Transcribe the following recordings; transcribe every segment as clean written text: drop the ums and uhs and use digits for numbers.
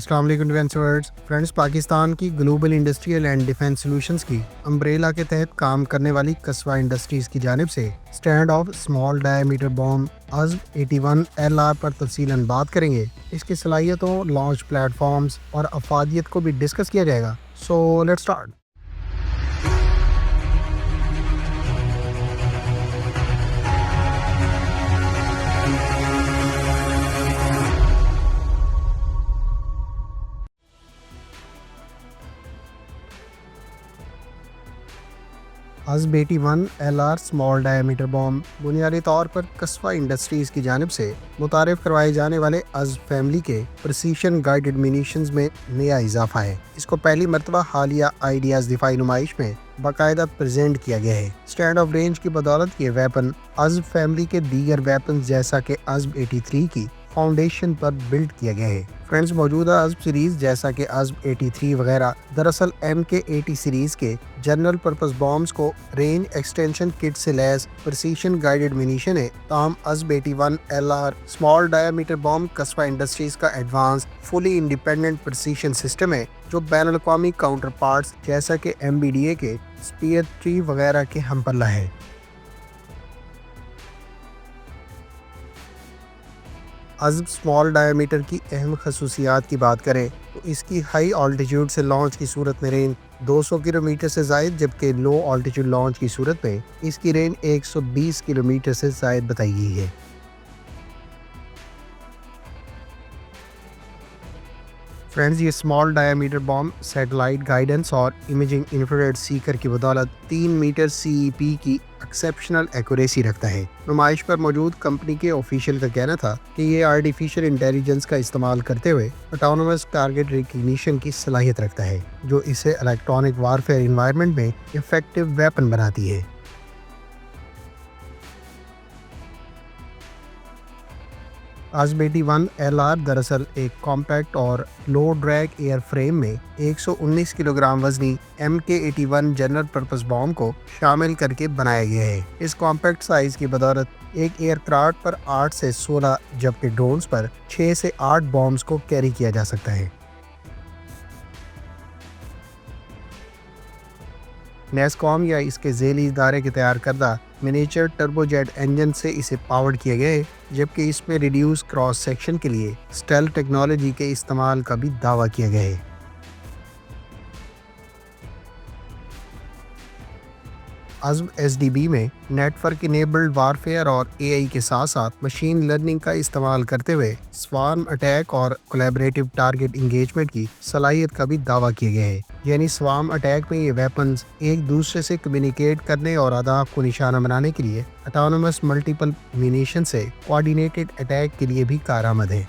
अस्सलाम वालेकुम डिफेंसर्स फ्रेंड्स। पाकिस्तान की global industrial and defence solutions की अम्ब्रेला के तहत काम करने वाली कस्बा इंडस्ट्रीज की जानिब से stand off small diameter bomb अज़्ब 81 LR पर तफसीलन बात करेंगे। इसकी सलाहियतों, लॉन्च प्लेटफॉर्म्स और अफादियत को भी डिस्कस किया जाएगा। So let's start. अज़्ब 81 LR स्मॉल डायमीटर बॉम्ब बुनियादी तौर पर कस्बा इंडस्ट्रीज़ की जानिब से मुतारिफ करवाए जाने वाले अज़्ब फैमिली के प्रिसीशन गाइडेड मिनीशंस में नया इजाफा है। इसको पहली मरतबा हालिया आइडियाज़ दिफाई नुमाइश में बाकायदा प्रेजेंट किया गया है। स्टैंड ऑफ रेंज की बदौलत ये वेपन अज़्ब फैमिली के दीगर वेपन जैसा कि अज़्ब 83 की फाउंडेशन पर बिल्ड किया गया है। फ्रेंड्स, मौजूदा अज़्ब सीरीज जैसा कि अज़्ब 83 वगैरह दरअसल MK80 सीरीज के जनरल पर्पस बॉम्ब्स को रेंज एक्सटेंशन किट से लैस प्रिसीशन गाइडेड मिनीशन है। ताहम अज़्ब 81 LR स्मॉल डायमीटर बॉम्ब कस्बा इंडस्ट्रीज का advance fully independent precision system है जो बैनुल अक़वामी काउंटर पार्ट्स जैसा कि MBDA के स्पीयर 3 वगैरह के हमपल्ला है। अज़्ब स्मॉल डायमीटर की अहम खसूसियात की बात करें तो इसकी हाई ऑल्टीट्यूड से लॉन्च की सूरत में रेंज 200 किलोमीटर से ज़ायद, जबकि लो ऑल्टीट्यूड लॉन्च की सूरत में इसकी रेंज 120 किलोमीटर से ज़ायद बताई गई है। फ्रेंड्स, ये small diameter bomb satellite guidance और इमेजिंग इंफ्रारेड सीकर की बदौलत 3 मीटर CEP की एक्सेप्शनल एक्यूरेसी रखता है। नुमाइश पर मौजूद कंपनी के ऑफिशियल का कहना था कि ये आर्टिफिशियल इंटेलिजेंस का इस्तेमाल करते हुए ऑटोनोमस टारगेट रिकग्निशन की सलाहियत रखता है, जो इसे इलेक्ट्रॉनिक वारफेयर इन्वायरमेंट में इफेक्टिव वेपन बनाती है। अज़्ब 81 LR दरअसल एक कॉम्पैक्ट और लो ड्रैग एयर फ्रेम में 119 किलोग्राम वजनी MK81 जनरल पर्पस बॉम्ब को शामिल करके बनाया गया है। इस कॉम्पैक्ट साइज की बदौलत एक एयरक्राफ्ट पर 8 से 16 जबकि ड्रोन्स पर 6 से 8 बॉम्ब्स को कैरी किया जा सकता है। नेस्कॉम या इसके झेली इदारे के तैयार करदा मिनीचर टर्बोजेट इंजन से इसे पावर्ड किया गया है, जबकि इसमें रिड्यूस क्रॉस सेक्शन के लिए स्टेल्थ टेक्नोलॉजी के इस्तेमाल का भी दावा किया गया है। अज़्ब SDB में नेटवर्क इनेबल्ड वारफेयर और AI के साथ साथ मशीन लर्निंग का इस्तेमाल करते हुए स्वार्म अटैक और कोलैबोरेटिव टारगेट इंगेजमेंट की सलाहियत का भी दावा किया गया है। यानी स्वार्म अटैक में ये वेपन्स एक दूसरे से कम्युनिकेट करने और अहदाफ को निशाना बनाने के लिए ऑटोनोमस मल्टीपल मिनीशन से कोऑर्डिनेटेड अटैक के लिए भी कारआमद है।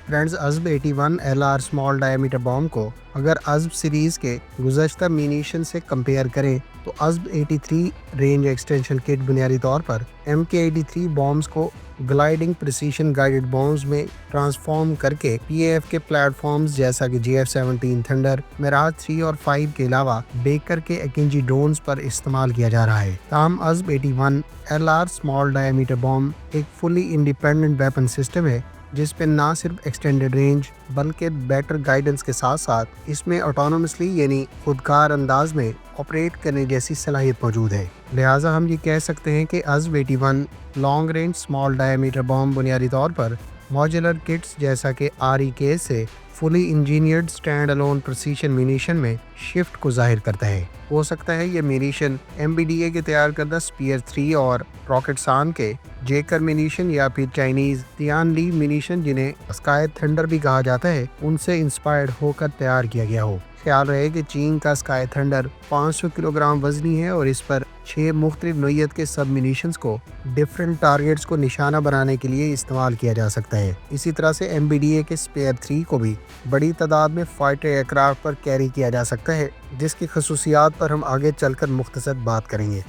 फ्रेंड्स, अज़्ब 81 LR स्मॉल डायमीटर बॉम्ब को अगर अज़्ब सीरीज़ के गुज़श्ता मिनीशन से कंपेयर करें तो अज़्ब 83 रेंज एक्सटेंशन किट बुनियादी तौर पर MK83 बॉम्ब्स को ग्लाइडिंग प्रिसीशन गाइडेड बॉम्ब्स में ट्रांसफॉर्म करके PAF के प्लेटफॉर्म्स जैसा कि JF-17 थंडर, मिराज 3 और 5 के अलावा बेकर के अकिंजी ड्रोन्स पर इस्तेमाल किया जा रहा है। ताहम अज़्ब 81 LR स्मॉल डायमीटर बॉम्ब एक फुली इंडिपेंडेंट वेपन सिस्टम है जिस पे ना सिर्फ एक्सटेंडेड रेंज बल्कि बेटर गाइडेंस के साथ साथ इसमें ऑटोनोमसली यानी खुदकार अंदाज में ऑपरेट करने जैसी सलाहियत मौजूद है। लिहाजा हम ये कह सकते हैं कि अज़्ब 81 long range small diameter bomb बुनियादी तौर पर मॉड्यूलर किट्स जैसा कि REK से fully engineered stand alone precision munition में शिफ्ट को जाहिर करता है। हो सकता है ये मिनीशन MBDA के तैयार करदा स्पीयर 3 और रॉकेटसान के जेकर मिनीशन या फिर चाइनीज तियानली मिनीशन जिन्हें स्काई थंडर भी कहा जाता है उनसे इंस्पायर्ड होकर तैयार किया गया हो। ख्याल रहे कि चीन का स्काई थंडर 500 किलोग्राम वजनी है और इस पर 6 मुख्तलिफ नोयत के सब मिनीशंस को डिफरेंट टारगेट्स को निशाना बनाने के लिए इस्तेमाल किया जा सकता है। इसी तरह से MBDA के स्पेयर 3 को भी बड़ी तादाद में फाइटर एयरक्राफ्ट पर कैरी किया जा सकता है, जिसकी खसूसियात पर हम आगे चलकर मुख्तसर बात करेंगे।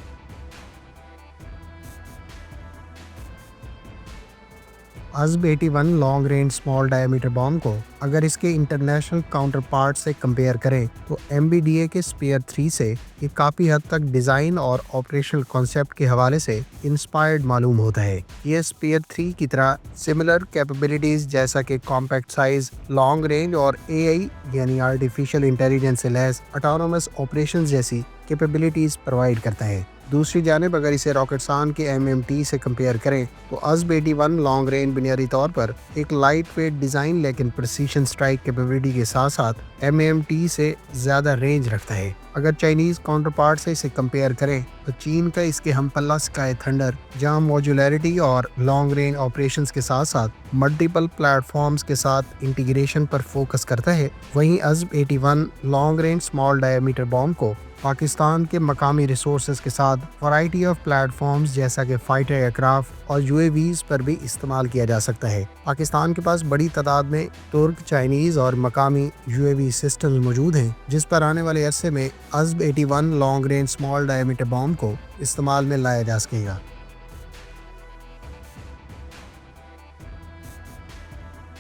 عزب 81 لانگ رینج اسمال ڈائیمیٹر بام کو اگر اس کے انٹرنیشنل کاؤنٹر پارٹ سے کمپیئر کریں تو MBDA کے اسپیئر 3 سے یہ کافی حد تک ڈیزائن اور آپریشنل کانسیپٹ کے حوالے سے انسپائرڈ معلوم ہوتا ہے۔ یہ اسپیئر 3 کی طرح سملر کیپیبلٹیز جیسا کہ کمپیکٹ سائز، لانگ رینج اور AI یعنی آرٹیفیشل انٹیلیجنس سے لیس آٹونومس آپریشنز جیسی کیپیبلٹیز پرووائڈ کرتا ہے۔ دوسری جانب اگر اسے راکٹسان کے MMT سے کمپیئر کریں تو عزب 81 لانگ رینج بنیادی طور پر ایک لائٹ ویٹ ڈیزائن لیکن پریسیشن سٹرائک کیپیبلٹی کے ساتھ ساتھ MMT سے زیادہ رینج رکھتا ہے۔ اگر چائنیز کاؤنٹر پارٹ سے اسے کمپیئر کریں تو چین کا اس کے ہم پلہ اسکائی تھنڈر جہاں موڈیولیرٹی اور لانگ رینج آپریشنز کے ساتھ ساتھ ملٹیپل پلیٹ فارمز کے ساتھ انٹیگریشن پر فوکس کرتا ہے، وہیں عزب 81 لانگ رینج اسمال ڈائیمیٹر بام کو پاکستان کے مقامی ریسورسز کے ساتھ ورائٹی آف پلیٹ فارمز جیسا کہ فائٹر ایئر کرافٹ اور UAVs پر بھی استعمال کیا جا سکتا ہے۔ پاکستان کے پاس بڑی تعداد میں ترک، چائنیز اور مقامی UAV سسٹمز موجود ہیں جس پر آنے والے عرصے میں عزب 81 لانگ رینج اسمال ڈائیمیٹر بام کو استعمال میں لایا جا سکے گا۔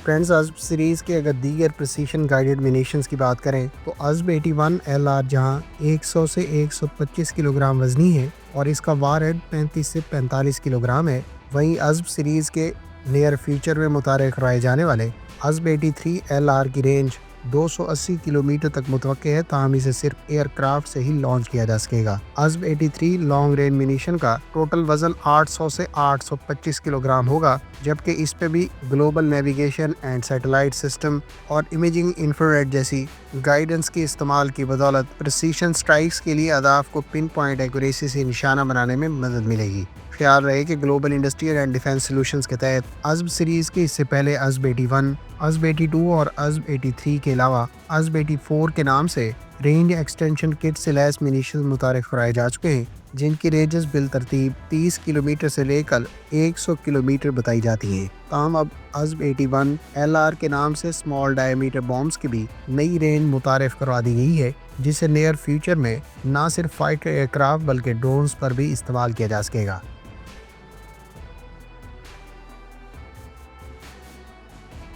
فرینڈز، عزب سیریز کے اگر دیگر پریسیشن گائیڈڈ منیشنز کی بات کریں تو عزب 81 LR جہاں 100 سے 125 کلو گرام وزنی ہے اور اس کا وار ہیڈ 35 سے 45 کلو گرام ہے، وہیں عزب سیریز کے نیئر فیوچر میں متعارف کرائے جانے والے عزب 83 LR کی رینج 280 کلومیٹر تک متوقع ہے، تاہم اسے صرف ایئر کرافٹ سے ہی لانچ کیا جا سکے گا۔ عزب 83 لانگ رینج منیشن کا ٹوٹل وزن 800 سے 825 کلو گرام ہوگا، جبکہ اس پہ بھی global navigation and satellite system اور امیجنگ انفراریڈ جیسی گائیڈنس کے استعمال کی بدولت پریسیشن سٹرائکس کے لیے اہداف کو پن پوائنٹ ایکوریسی سے نشانہ بنانے میں مدد ملے گی۔ خیال رہے کہ global industrial and defence solutions کے تحت عزب سیریز کے اس سے پہلے عزب 81، عزب 82 اور عزب 83 کے علاوہ عزب 84 کے نام سے رینج ایکسٹینشن کٹ سے لیس منیشنز متعارف کرائے جا چکے ہیں، جن کی رینجز بالترتیب 30 کلومیٹر سے لے کر 100 کلومیٹر بتائی جاتی ہیں۔ تاہم اب عزب 81 LR کے نام سے اسمال ڈائیمیٹر بامز کی بھی نئی رینج متعارف کروا دی گئی ہے، جسے نیئر فیوچر میں نہ صرف فائٹر ایئر کرافٹ بلکہ ڈرونز پر بھی استعمال کیا جا سکے گا۔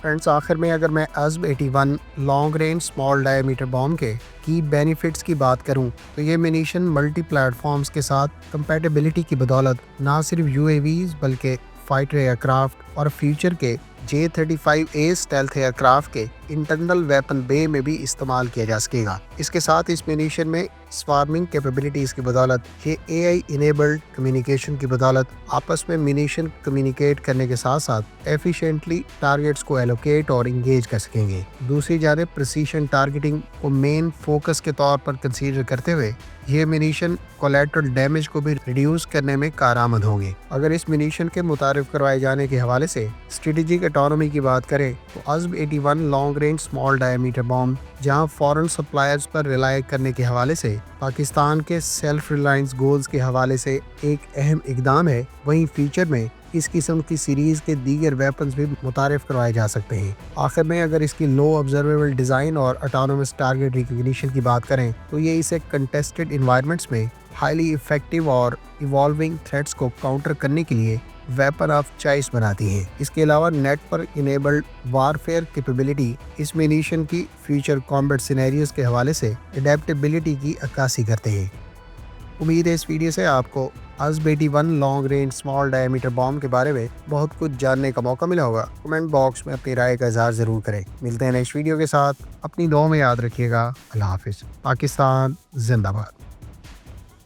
فرینڈز، آخر میں اگر میں عزب 81 لانگ رینج اسمال ڈائیمیٹر بام کے کی بینیفٹس کی بات کروں تو یہ منیشن ملٹی پلیٹ فارمز کے ساتھ کمپیٹیبلٹی کی بدولت نہ صرف UAVs بلکہ فائٹر ایئر کرافٹ اور فیوچر کے J-35A اسٹیلتھ ایئر کرافٹ کے انٹرنل ویپن بے میں بھی استعمال کیا جا سکے گا۔ اس کے ساتھ اس منیشن میں سوارمنگ کیپیبلٹیز کی بدولت یہ AI انیبلڈ کمیونیکیشن کی بدولت آپس میں منیشن کمیونیکیٹ کرنے کے ساتھ ساتھ ایفیشینٹلی ٹارگیٹس کو ایلوکیٹ اور انگیج کر سکیں گے۔ دوسری جانب پریسیشن ٹارگیٹنگ کو مین فوکس کے طور پر کنسیڈر کرتے ہوئے یہ منیشن کولیٹرل ڈیمیج کو بھی ریڈیوس کرنے میں کارآمد ہوں گے۔ اگر اس منیشن کے متعارف کروائے جانے کے حوالے سے اسٹریٹجک اٹانومی کی بات کریں تو عزب 81 لانگ رینج اسمال ڈائیمیٹر بام جہاں فورن سپلائرز پر ریلائی کرنے کے حوالے سے پاکستان کے سیلف ریلائنس گولز کے حوالے سے ایک اہم اقدام ہے، وہیں فیوچر میں اس قسم کی سیریز کے دیگر ویپنز بھی متعارف کروائے جا سکتے ہیں۔ آخر میں اگر اس کی لو آبزرویبل ڈیزائن اور اٹانومس ٹارگیٹ ریکگنیشن کی بات کریں تو یہ اسے کنٹیسٹڈ انوائرمنٹس میں ہائیلی ایفیکٹو اور ایوالونگ تھریٹس کو کاؤنٹر کرنے کے لیے ویپن آف چوائس بناتی ہیں۔ اس کے علاوہ نیٹ پر انیبلڈ وارفیئر کیپیبلٹی اس منیشن کی فیوچر کامبیٹ سینیریوز کے حوالے سے اڈیپٹیبلٹی کی عکاسی کرتے ہیں۔ امید ہے اس ویڈیو سے آپ کو عزب 81 لانگ رینج اسمال ڈائیمیٹر بام کے بارے میں بہت کچھ جاننے کا موقع ملا ہوگا۔ کمنٹ باکس میں اپنی رائے کا اظہار ضرور کریں۔ ملتے ہیں نیکسٹ ویڈیو کے ساتھ، اپنی دعاؤں میں یاد رکھیے گا۔ اللہ حافظ۔ پاکستان زندہ باد۔